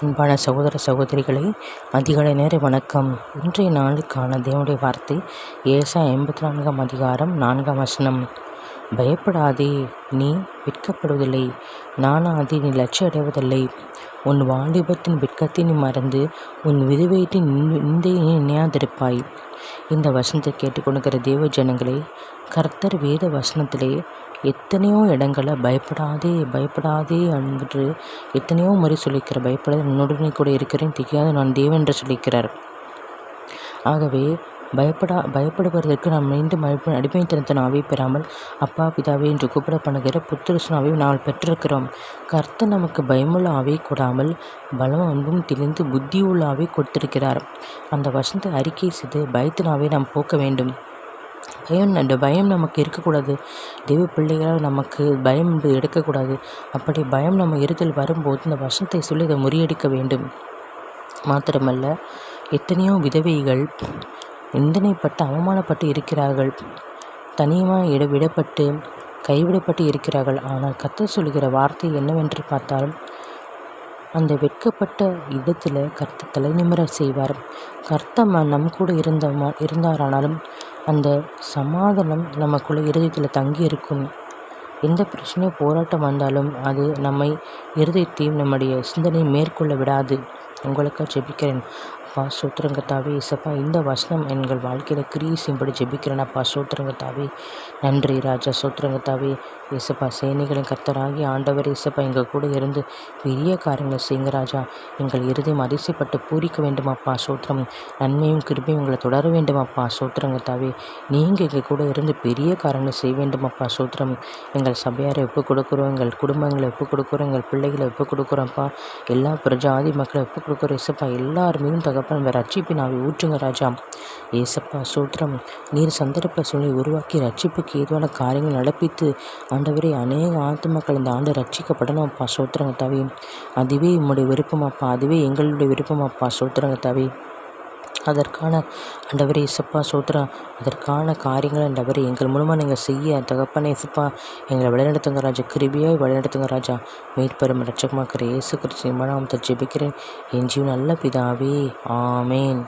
அன்பான சகோதர சகோதரிகளை அதிகாலை நேர வணக்கம். இன்றைய நாளுக்கான தேவனுடைய வார்த்தை ஏசாயா 84 அதிகாரம் 4 பயப்படாதே, நீ வெட்கப்படுவதில்லை. நானாதி நீ லட்சிய அடைவதில்லை. உன் வாலிபத்தின் வெட்கத்தை நீ மறந்து உன் விதவையத்தின் நிந்தையை நீ நினையாதிருப்பாய். இந்த வசனத்தை கேட்டுக்கொண்டிருக்கிற தேவ ஜனங்களே, கர்த்தர் வேத வசனத்திலே எத்தனையோ இடங்களை பயப்படாதே பயப்படாதே என்று எத்தனையோ முறை சொல்லிக்கிறார். பயப்படாத, உன்னுடனே கூட இருக்கிறேன், திகையாத நான் தேவன் என்று சொல்லிக்கிறார். ஆகவே பயப்படுவதற்கு நாம் மீண்டும் அடிமைத்தனத்தின் ஆவியை பெறாமல் அப்பா பிதாவே என்று கூப்பிட பண்ணுகிற புத்திரசுனாவை நாம் பெற்றிருக்கிறோம். கர்த்தர் நமக்கு பயமுள்ள ஆவியை கொடாமல் பலம் அன்பும் தெளிந்து புத்தியுள்ள ஆவியை கொடுத்திருக்கிறார். அந்த வசனத்தை அறிக்கை செய்து பயத்தின் ஆவியை நாம் போக்க வேண்டும். பயம் நமக்கு இருக்கக்கூடாது. தெய்வ பிள்ளைகளால் நமக்கு பயம் எடுக்கக்கூடாது. அப்படி பயம் நம்ம இருதல் வரும்போது இந்த வசனத்தை சொல்லி இதை முறியடிக்க வேண்டும். மாத்திரமல்ல, எத்தனையோ விதவைகள் நிந்தனைப்பட்டு அவமானப்பட்டு இருக்கிறார்கள், தனியாக விடப்பட்டு கைவிடப்பட்டு இருக்கிறார்கள். ஆனால் கர்த்தர் சொல்கிற வார்த்தை என்னவென்று பார்த்தால், அந்த வெட்கப்பட்ட இடத்துல கர்த்தர் தலை நிமிர செய்வார். கர்த்தர் நம் கூட இருந்தாரானாலும் அந்த சமாதானம் நமக்குள்ள இருதயத்தில் தங்கி இருக்கும். எந்த பிரச்சனையோ போராட்டம் வந்தாலும் அது நம்மை இருதயத்தையும் நம்முடைய சிந்தனையை மேற்கொள்ள விடாது. உங்களுக்காக ஜெபிக்கிறேன். அப்பா சோத்திரங்கத்தாவே, இசப்பா இந்த வசனம் எங்கள் வாழ்க்கையில் கிரியை செய்யும்படி ஜெபிக்கிறேன். அப்பா சோத்திரங்கத்தாவே, நன்றி ராஜா. சோத்திரங்கத்தாவே, இசப்பா சேனைகளின் கர்த்தராகி ஆண்டவர் இசப்பா எங்கள் கூட இருந்து பெரிய காரியங்களை செய்யுங்க ராஜா. எங்கள் இருதயம் அதிசயப்பட்டு பூரிக்க வேண்டும் அப்பா. சோத்திரம் நன்மையும் கிருபையும் எங்களை தொடர வேண்டும் அப்பா. சோத்திரங்கத்தாவே, நீங்கள் எங்கள் கூட இருந்து பெரிய காரியங்களை செய்ய வேண்டும் அப்பா. சோத்திரம் எங்கள் சபையாரை ஒப்புக் கொடுக்குறோம், எங்கள் குடும்பங்களை ஒப்புக் கொடுக்குறோம், எங்கள் பிள்ளைகளை ஒப்புக் கொடுக்குறோம்ப்பா. எல்லா பிரஜாதி மக்களை ஒப்புக் கொடுக்குறோம் இசப்பா. எல்லாருமே தகப்பன் வேறு ரட்சிப்பின் ஆவி ஊற்றுங்க ராஜா. ஏசப்பா சோத்திரம், நீர் சந்தர்ப்ப சூழ்நிலை உருவாக்கி ரட்சிப்புக்கு ஏதுவான காரியங்கள் நடப்பித்து ஆண்டவரே அநேக ஆத்துமக்கள் இந்த ஆண்டு ரட்சிக்கப்படணும் அப்பா. சோத்திரங்கத்தாவே, அதுவே உம்முடைய விருப்பம் அப்பா, அதுவே எங்களுடைய விருப்பம் அப்பா. சோத்திரங்கத்தாவே, அதற்கான ஆண்டவரே இசப்பா சோத்திரம், அதற்கான காரியங்கள் ஆண்டவரே எங்கள் மூலமாக நீங்கள் செய்ய தகப்பனே இசப்பா எங்களை வழிநடத்துங்க ராஜா. கிருபியாய் வழிநடத்துங்க ராஜா. மீட்பெரும் இரட்சகமாக்கிற இயேசு கிறிஸ்துவின் நாமத்தில் ஜெபிக்கிறேன் என் ஜீவன் நல்ல பிதாவே, ஆமேன்.